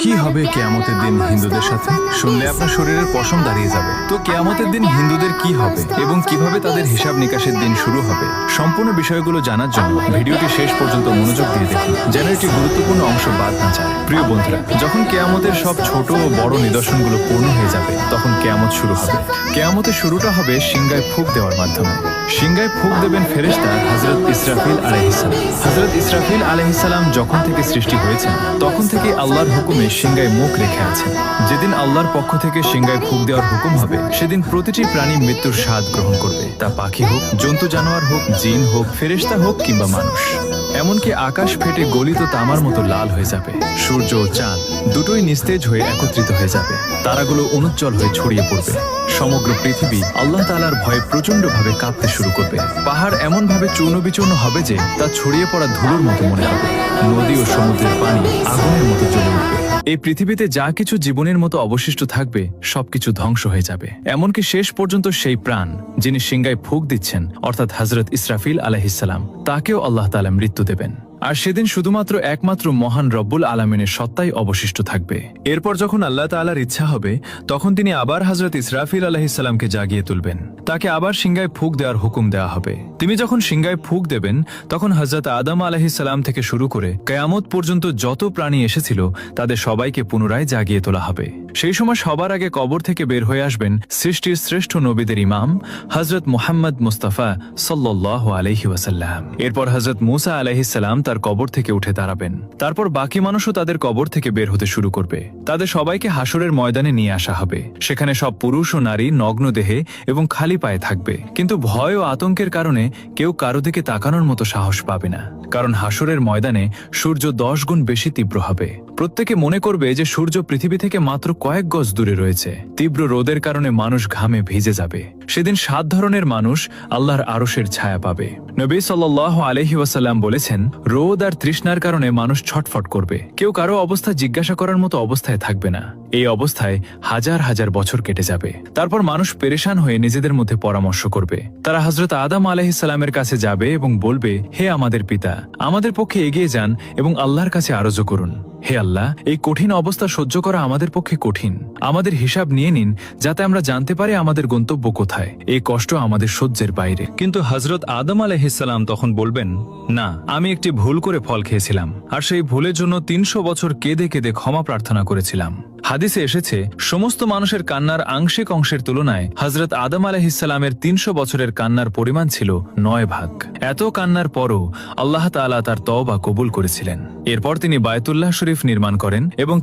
কি হবে কিয়ামতের দিন হিন্দুদের সাথে? শুনলে আপনার শরীরের পশম দাঁড়িয়ে যাবে। তো কিয়ামতের দিন হিন্দুদের কি হবে এবং কিভাবে তাদের হিসাব নিকাশের দিন শুরু হবে, সম্পূর্ণ বিষয়গুলো জানার জন্য ভিডিওটি শেষ পর্যন্ত মনোযোগ দিয়ে দেখুন, যেন একটি গুরুত্বপূর্ণ অংশ বাদ না যায়। প্রিয় বন্ধুরা, যখন কিয়ামতের সব ছোট ও বড় নিদর্শনগুলো পূর্ণ হয়ে যাবে, তখন কিয়ামত শুরু হবে। কিয়ামতের শুরুটা হবে সিংগায় ফুঁক দেওয়ার মাধ্যমে। সিংগায় ফুঁক দেবেন ফেরেশতা হযরত ইসরাফিল আলাইহিস সালাম। হযরত ইসরাফিল আলাইহিস সালাম যখন থেকে সৃষ্টি হয়েছেন, তখন থেকে আল্লাহর হুকুমে সিংগায় মুখ রেখে আছেন। যেদিন আল্লাহর পক্ষ থেকে সিংগায় ফুঁক দেওয়ার হুকুম হবে, সেদিন প্রতিটি প্রাণী মৃত্যুর স্বাদ গ্রহণ করবে। তা পাখি হোক, জন্তু জানোয়ার হোক, জিন হোক, ফেরেশতা হোক কিংবা মানুষ। এমনকি আকাশ ফেটে গলিত তামার মতো লাল হয়ে যাবে। সূর্য ও চাঁদ দুটোই নিস্তেজ হয়ে একত্রিত হয়ে যাবে। তারাগুলো অনুজ্জ্বল হয়ে ছড়িয়ে পড়বে। সমগ্র পৃথিবী আল্লাহ তাআলার ভয়ে প্রচন্ডভাবে কাঁপতে শুরু করবে। পাহাড় এমন ভাবে চূর্ণ বিচূর্ণ হবে যে তা ছড়িয়ে পড়া ধুলোর মতো মনে হবে। নদী ও সমুদ্রের পানি আগুনের মতো জ্বলে উঠবে। এই পৃথিবীতে যা কিছু জীবনের মতো অবশিষ্ট থাকবে, সবকিছু ধ্বংস হয়ে যাবে। এমনকি শেষ পর্যন্ত সেই প্রাণ যিনি সিংগায় ফুঁক দিচ্ছেন, অর্থাৎ হযরত ইসরাফিল আলাইহিস সালাম, তাকেও আল্লাহ তাআলা মৃত্যু দেবেন। আর সেদিন শুধুমাত্র একমাত্র মহান রব্বুল আলামিনের সত্তাই অবশিষ্ট থাকবে। এরপর যখন আল্লাহ তাআলার ইচ্ছা হবে, তখন তিনি আবার হযরত ইসরাফিল আলাইহিস সালামকে জাগিয়ে তুলবেন। তাকে আবার সিংগায় ফুঁক দেওয়ার হুকুম দেওয়া হবে। তিনি যখন সিংগায় ফুঁক দেবেন, তখন হযরত আদম আলাইহিস সালাম থেকে শুরু করে কিয়ামত পর্যন্ত যত প্রাণী এসেছিল, তাদের সবাইকে পুনরায় জাগিয়ে তোলা হবে। সেই সময় সবার আগে কবর থেকে বের হয়ে আসবেন সৃষ্টির শ্রেষ্ঠ নবীদের ইমাম হযরত মুহাম্মদ মুস্তাফা সাল্লাল্লাহু আলাইহি ওয়াসাল্লাম। এরপর হযরত মূসা আলাইহিস সালাম তার কবর থেকে উঠে দাঁড়াবেন। তারপর বাকি মানুষও তাদের কবর থেকে বের হতে শুরু করবে। তাদের সবাইকে হাসরের ময়দানে নিয়ে আসা হবে। সেখানে সব পুরুষ ও নারী নগ্ন দেহে এবং খালি পায়ে থাকবে। কিন্তু ভয় ও আতঙ্কের কারণে কেউ কারো দিকে তাকানোর মতো সাহস পাবে না, কারণ হাসরের ময়দানে সূর্য 10 গুণ বেশি তীব্র হবে। প্রত্যেকে মনে করবে যে সূর্য পৃথিবী থেকে মাত্র কয়েক গজ দূরে রয়েছে। তীব্র রোদের কারণে মানুষ ঘামে ভিজে যাবে। সেদিন 7 ধরনের মানুষ আল্লাহর আরশের ছায়া পাবে। নবী সাল্লাল্লাহু আলাইহি ওয়াসাল্লাম বলেছেন, রোদ আর তৃষ্ণার কারণে মানুষ ছটফট করবে। কেউ কারো অবস্থা জিজ্ঞাসা করার মতো অবস্থায় থাকবে না। এই অবস্থায় হাজার হাজার বছর কেটে যাবে। তারপর মানুষ পেরেশান হয়ে নিজেদের মধ্যে পরামর্শ করবে। তারা হযরত আদম আলাইহিস সালামের কাছে যাবে এবং বলবে, হে আমাদের পিতা, আমাদের পক্ষে এগিয়ে যান এবং আল্লাহর কাছে আরজু করুন। হে আল্লাহ, এই কঠিন অবস্থা সহ্য করা আমাদের পক্ষে কঠিন। আমাদের হিসাব নিয়ে নিন, যাতে আমরা জানতে পারি আমাদের গন্তব্য কোথায়। এই কষ্ট আমাদের সহ্যের বাইরে। কিন্তু হযরত আদম আলাইহিস সালাম তখন বলবেন, না, আমি একটি ভুল করে ফল খেয়েছিলাম, আর সেই ভুলের জন্য 300 বছর কেঁদে কেঁদে ক্ষমা প্রার্থনা করেছিলাম। হাদিসে এসেছে, সমস্ত মানুষের কান্নার আংশিক অংশের তুলনায় হযরত আদম আলাইহিস সালামের 300 বছরের কান্নার পরিমাণ ছিল 9 ভাগ। এত কান্নার পরও আল্লাহ তাআলা তার তওবা কবুল করেছিলেন। এরপর তিনি বায়তুল্লাহ শরীফ নির্মাণ করেন এবং